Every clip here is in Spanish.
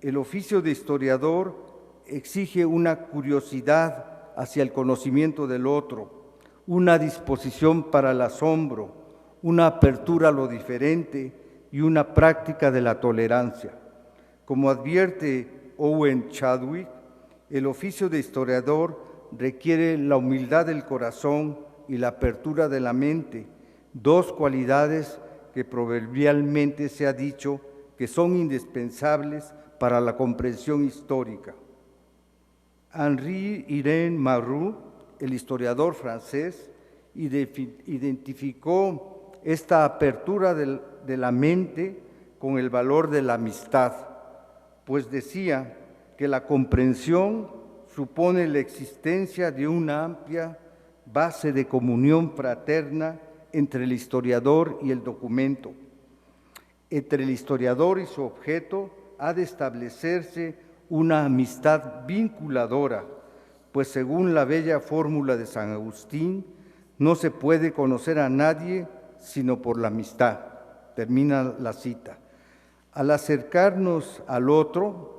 el oficio de historiador exige una curiosidad hacia el conocimiento del otro, una disposición para el asombro, una apertura a lo diferente y una práctica de la tolerancia. Como advierte Owen Chadwick, el oficio de historiador requiere la humildad del corazón y la apertura de la mente, dos cualidades que proverbialmente se ha dicho que son indispensables para la comprensión histórica. Henri-Irene Marrou, el historiador francés, identificó esta apertura de la mente con el valor de la amistad, pues decía que la comprensión supone la existencia de una amplia base de comunión fraterna entre el historiador y el documento. Entre el historiador y su objeto ha de establecerse una amistad vinculadora, pues según la bella fórmula de San Agustín, no se puede conocer a nadie sino por la amistad. Termina la cita. Al acercarnos al otro,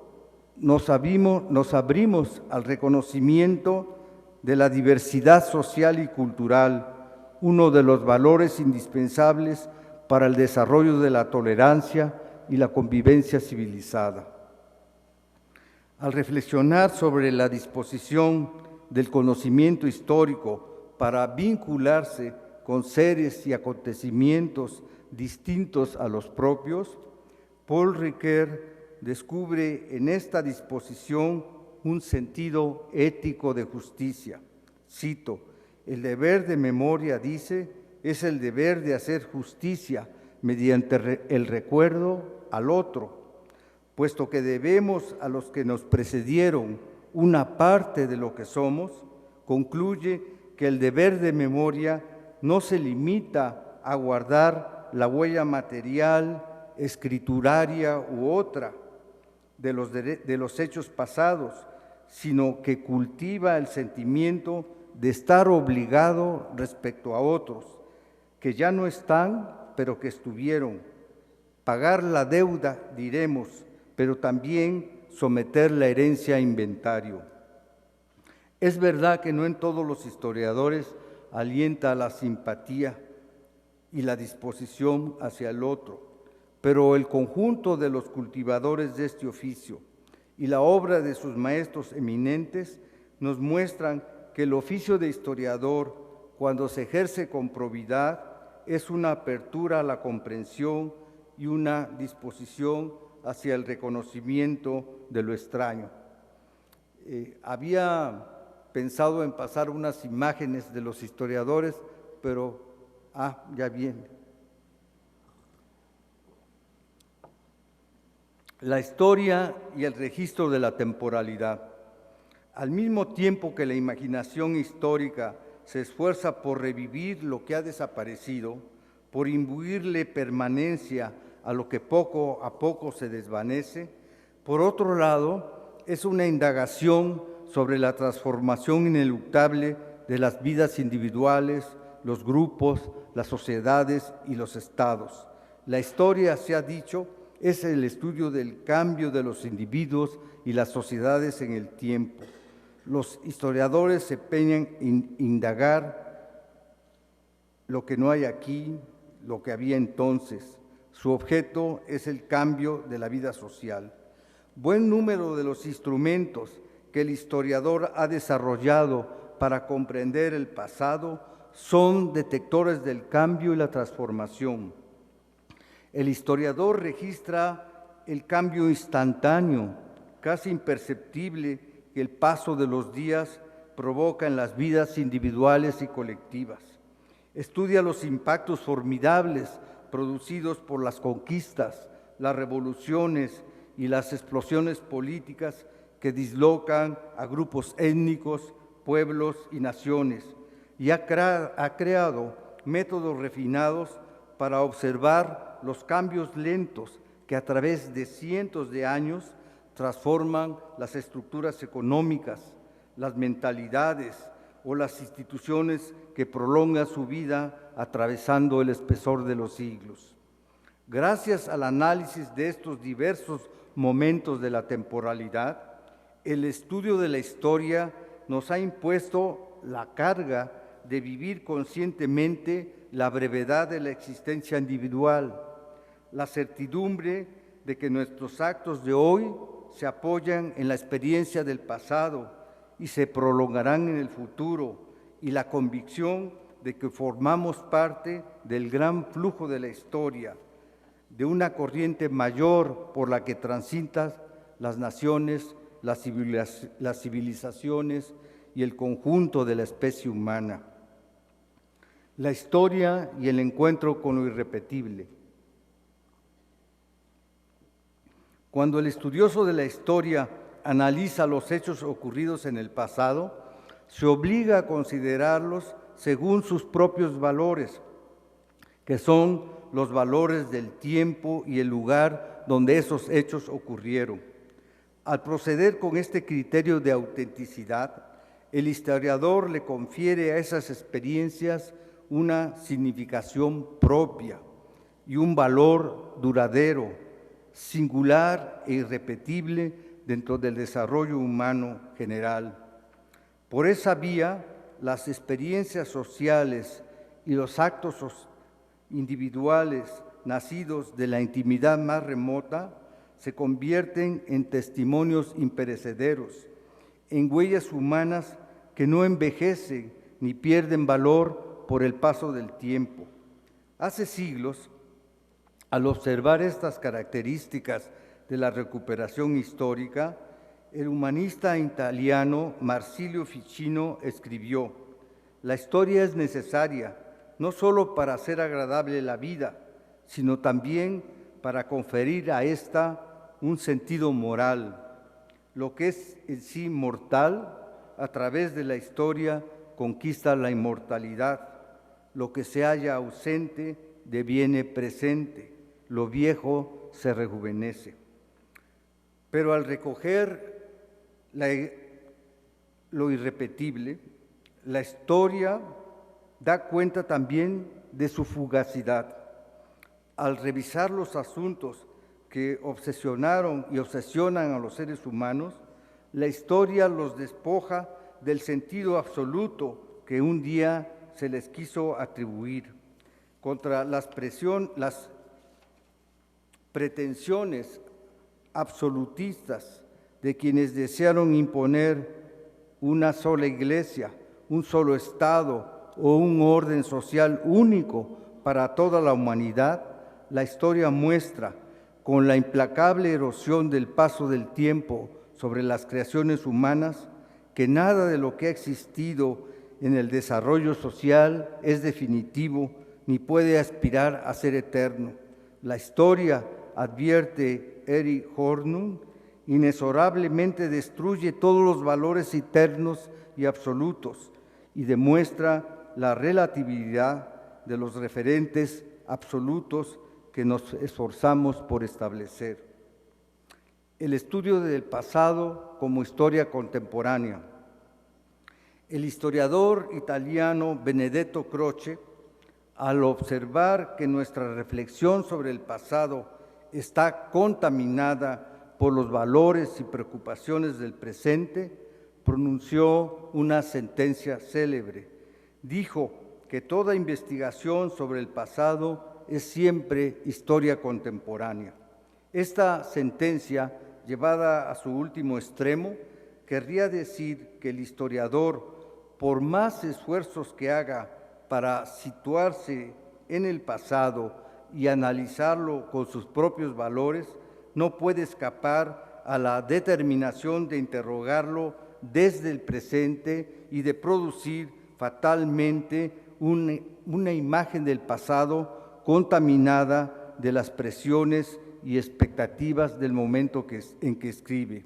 nos abrimos al reconocimiento de la diversidad social y cultural, uno de los valores indispensables para el desarrollo de la tolerancia y la convivencia civilizada. Al reflexionar sobre la disposición del conocimiento histórico para vincularse con seres y acontecimientos distintos a los propios, Paul Ricoeur descubre en esta disposición un sentido ético de justicia. Cito: el deber de memoria, dice, es el deber de hacer justicia mediante el recuerdo al otro, puesto que debemos a los que nos precedieron una parte de lo que somos. Concluye que el deber de memoria no se limita a guardar la huella material, escrituraria u otra de los hechos pasados, sino que cultiva el sentimiento de estar obligado respecto a otros, que ya no están, pero que estuvieron. Pagar la deuda, diremos, pero también someter la herencia a inventario. Es verdad que no en todos los historiadores alienta la simpatía y la disposición hacia el otro, pero el conjunto de los cultivadores de este oficio y la obra de sus maestros eminentes nos muestran que el oficio de historiador, cuando se ejerce con probidad, es una apertura a la comprensión y una disposición hacia el reconocimiento de lo extraño. Había pensado en pasar unas imágenes de los historiadores, pero ya viene. La historia y el registro de la temporalidad. Al mismo tiempo que la imaginación histórica se esfuerza por revivir lo que ha desaparecido, por imbuirle permanencia a lo que poco a poco se desvanece, por otro lado, es una indagación sobre la transformación ineluctable de las vidas individuales, los grupos, las sociedades y los estados. La historia, se ha dicho, es el estudio del cambio de los individuos y las sociedades en el tiempo. Los historiadores se empeñan en indagar lo que no hay aquí, lo que había entonces. Su objeto es el cambio de la vida social. Buen número de los instrumentos que el historiador ha desarrollado para comprender el pasado son detectores del cambio y la transformación. El historiador registra el cambio instantáneo, casi imperceptible, que el paso de los días provoca en las vidas individuales y colectivas. Estudia los impactos formidables producidos por las conquistas, las revoluciones y las explosiones políticas que dislocan a grupos étnicos, pueblos y naciones, y ha creado métodos refinados para observar los cambios lentos que a través de cientos de años transforman las estructuras económicas, las mentalidades o las instituciones que prolongan su vida atravesando el espesor de los siglos. Gracias al análisis de estos diversos momentos de la temporalidad, el estudio de la historia nos ha impuesto la carga de vivir conscientemente la brevedad de la existencia individual, la certidumbre de que nuestros actos de hoy se apoyan en la experiencia del pasado y se prolongarán en el futuro, y la convicción de que formamos parte del gran flujo de la historia, de una corriente mayor por la que transitan las naciones, las civilizaciones y el conjunto de la especie humana. La historia y el encuentro con lo irrepetible. Cuando el estudioso de la historia analiza los hechos ocurridos en el pasado, se obliga a considerarlos según sus propios valores, que son los valores del tiempo y el lugar donde esos hechos ocurrieron. Al proceder con este criterio de autenticidad, el historiador le confiere a esas experiencias una significación propia y un valor duradero, singular e irrepetible dentro del desarrollo humano general. Por esa vía, las experiencias sociales y los actos individuales nacidos de la intimidad más remota se convierten en testimonios imperecederos, en huellas humanas que no envejecen ni pierden valor por el paso del tiempo. Hace siglos, al observar estas características de la recuperación histórica, el humanista italiano Marsilio Ficino escribió: «La historia es necesaria, no solo para hacer agradable la vida, sino también para conferir a ésta un sentido moral. Lo que es en sí mortal, a través de la historia, conquista la inmortalidad. Lo que se halla ausente deviene presente. Lo viejo se rejuvenece». Pero al recoger lo irrepetible, la historia da cuenta también de su fugacidad. Al revisar los asuntos que obsesionaron y obsesionan a los seres humanos, la historia los despoja del sentido absoluto que un día se les quiso atribuir. Contra las pretensiones absolutistas de quienes desearon imponer una sola iglesia, un solo Estado o un orden social único para toda la humanidad, la historia muestra, con la implacable erosión del paso del tiempo sobre las creaciones humanas, que nada de lo que ha existido en el desarrollo social es definitivo ni puede aspirar a ser eterno. La historia, advierte Erich Hornung, inexorablemente destruye todos los valores eternos y absolutos y demuestra la relatividad de los referentes absolutos que nos esforzamos por establecer. El estudio del pasado como historia contemporánea. El historiador italiano Benedetto Croce, al observar que nuestra reflexión sobre el pasado está contaminada por los valores y preocupaciones del presente, pronunció una sentencia célebre. Dijo que toda investigación sobre el pasado es siempre historia contemporánea. Esta sentencia, llevada a su último extremo, querría decir que el historiador, por más esfuerzos que haga para situarse en el pasado y analizarlo con sus propios valores, no puede escapar a la determinación de interrogarlo desde el presente y de producir fatalmente una imagen del pasado contaminada de las presiones y expectativas del momento en que escribe.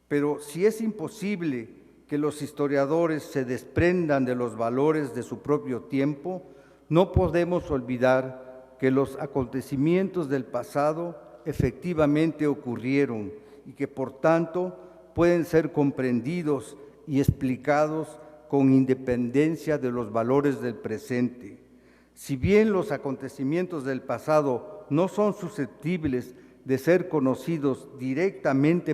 Pero si es imposible que los historiadores se desprendan de los valores de su propio tiempo, no podemos olvidar que los acontecimientos del pasado efectivamente ocurrieron y que por tanto pueden ser comprendidos y explicados con independencia de los valores del presente. Si bien los acontecimientos del pasado no son susceptibles de ser conocidos directamente